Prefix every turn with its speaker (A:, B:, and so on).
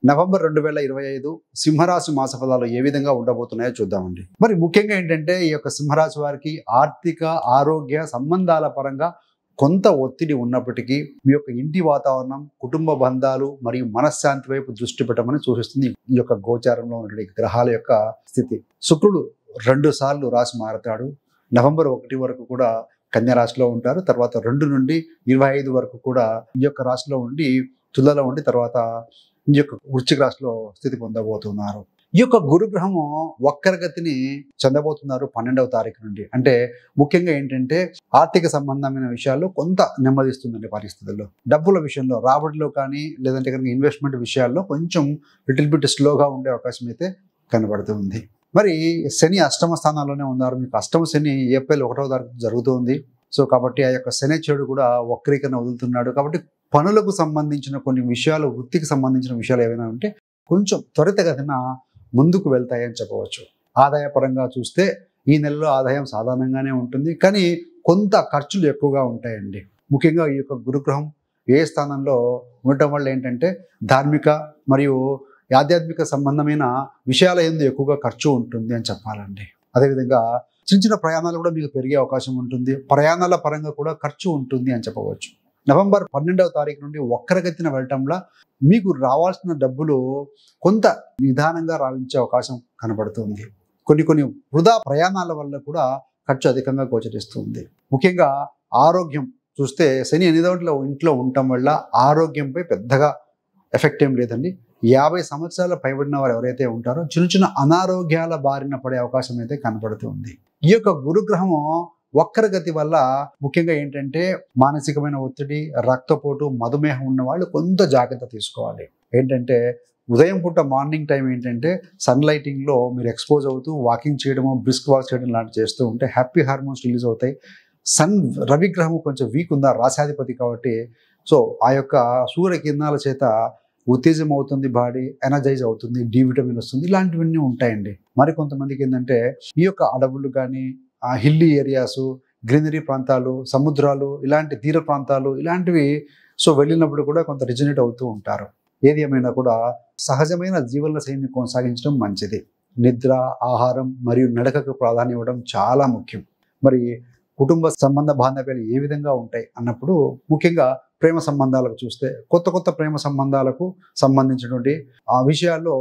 A: November 2025 సింహరాశి మాస ఫలాలు ఏ విధంగా ఉండబోతున్నాయో చూద్దామండి. మరి ముఖ్యంగా ఏంటంటే ఈ యొక్క సింహరాశి వారికి ఆర్థిక, ఆరోగ్య, సంబంధాల పరంగా కొంత ఒత్తిడి ఉన్నప్పటికీ మీ యొక్క ఇంటి వాతావరణం, కుటుంబ బంధాలు మరియు మనశ్శాంతి వైపు దృష్టి పెట్టమని సూచిస్తుంది ఈ యొక్క గోచారంలో ఉన్న గ్రహాల యొక్క స్థితి. శుక్రుడు 2 సార్లు రాశి మారతాడు. నవంబర్ 1 వరకు కూడా కన్యా రాశిలో ఉంటారు. తర్వాత 2 నుండి 25 వరకు కూడా ఈ యొక్క రాశిలో ఉండి తులలో ఉండి తర్వాత ఈ యొక్క వృశ్చిక రాశిలో స్థితి పొందబోతున్నారు. ఈ యొక్క గురుగ్రహము వక్రగతిని చెందబోతున్నారు 12వ తారీఖు నుండి. అంటే ముఖ్యంగా ఏంటంటే ఆర్థిక సంబంధమైన విషయాల్లో కొంత నెమ్మదిస్తుందండి పరిస్థితుల్లో. డబ్బుల విషయంలో, రాబడిలో కానీ లేదంటే కనుక ఇన్వెస్ట్మెంట్ విషయాల్లో కొంచెం లిటిల్ బిట్ స్లోగా ఉండే అవకాశం అయితే కనబడుతుంది. మరి శని అష్టమ స్థానాల్లోనే ఉన్నారు. మీకు అష్టమ శని ఏప్రిల్ 1వ తారీఖు జరుగుతుంది. సో కాబట్టి ఆ యొక్క శని చెడు కూడా వక్రీకరణ వదులుతున్నాడు. కాబట్టి పనులకు సంబంధించిన కొన్ని విషయాలు, వృత్తికి సంబంధించిన విషయాలు ఏవైనా ఉంటే కొంచెం త్వరితగతిన ముందుకు వెళ్తాయని చెప్పవచ్చు. ఆదాయ పరంగా చూస్తే ఈ నెలలో ఆదాయం సాధారణంగానే ఉంటుంది, కానీ కొంత ఖర్చులు ఎక్కువగా ఉంటాయండి. ముఖ్యంగా ఈ యొక్క గురుగ్రహం ఏ స్థానంలో ఉండటం వల్ల ఏంటంటే ధార్మిక మరియు ఆధ్యాత్మిక సంబంధమైన విషయాల యందు ఎక్కువగా ఖర్చు ఉంటుంది అని చెప్పాలండి. అదేవిధంగా చిన్న చిన్న ప్రయాణాలు కూడా మీకు పెరిగే అవకాశం ఉంటుంది. ప్రయాణాల పరంగా కూడా ఖర్చు ఉంటుంది అని చెప్పవచ్చు. నవంబర్ 12వ తారీఖు నుండి వక్రగతిన వెళ్ళటంలో మీకు రావాల్సిన డబ్బులు కొంత నిదానంగా రావించే అవకాశం కనబడుతుంది. కొన్ని వృధా ప్రయాణాల వల్ల కూడా ఖర్చు అధికంగా గోచరిస్తుంది. ముఖ్యంగా ఆరోగ్యం చూస్తే శని ఎనిమిదవ ఇంట్లో ఉండటం వల్ల ఆరోగ్యంపై పెద్దగా ఎఫెక్ట్ ఏం లేదండి. 50 సంవత్సరాల పైబడిన వారు ఎవరైతే ఉంటారో చిన్న చిన్న అనారోగ్యాల బారిన పడే అవకాశం అయితే కనబడుతుంది. ఈ యొక్క గురుగ్రహము వక్రగతి వల్ల ముఖ్యంగా ఏంటంటే మానసికమైన ఒత్తిడి, రక్తపోటు, మధుమేహం ఉన్న వాళ్ళు కొంత జాగ్రత్త తీసుకోవాలి. ఏంటంటే ఉదయం పూట మార్నింగ్ టైం ఏంటంటే సన్ లైటింగ్లో మీరు ఎక్స్పోజ్ అవుతూ వాకింగ్ చేయడము, బ్రిస్క్ వాక్ చేయడం లాంటివి చేస్తూ ఉంటే హ్యాపీ హార్మోన్స్ రిలీజ్ అవుతాయి. రవిగ్రహం కొంచెం వీక్ ఉందా, రాశాధిపతి కాబట్టి సో ఆ యొక్క సూర్యకిరణాల చేత ఉత్తేజం అవుతుంది, బాడీ ఎనర్జైజ్ అవుతుంది, డి విటమిన్ వస్తుంది, ఇలాంటివన్నీ ఉంటాయండి. మరి కొంతమందికి ఏంటంటే ఈ యొక్క అడవులు కానీ, హిల్లీ ఏరియాస్, గ్రీనరీ ప్రాంతాలు, సముద్రాలు, ఇలాంటి తీర ప్రాంతాలు ఇలాంటివి సో వెళ్ళినప్పుడు కూడా కొంత రిజనేట్ అవుతూ ఉంటారు. ఏది ఏమైనా కూడా సహజమైన జీవన శైలిని కొనసాగించడం మంచిది. నిద్ర, ఆహారం మరియు నడకకు ప్రాధాన్యం ఇవ్వడం చాలా ముఖ్యం. మరి కుటుంబ సంబంధ బాంధవ్యాలు ఏ విధంగా ఉంటాయి అన్నప్పుడు ముఖ్యంగా ప్రేమ సంబంధాలకు చూస్తే కొత్త ప్రేమ సంబంధాలకు సంబంధించినటువంటి ఆ విషయాల్లో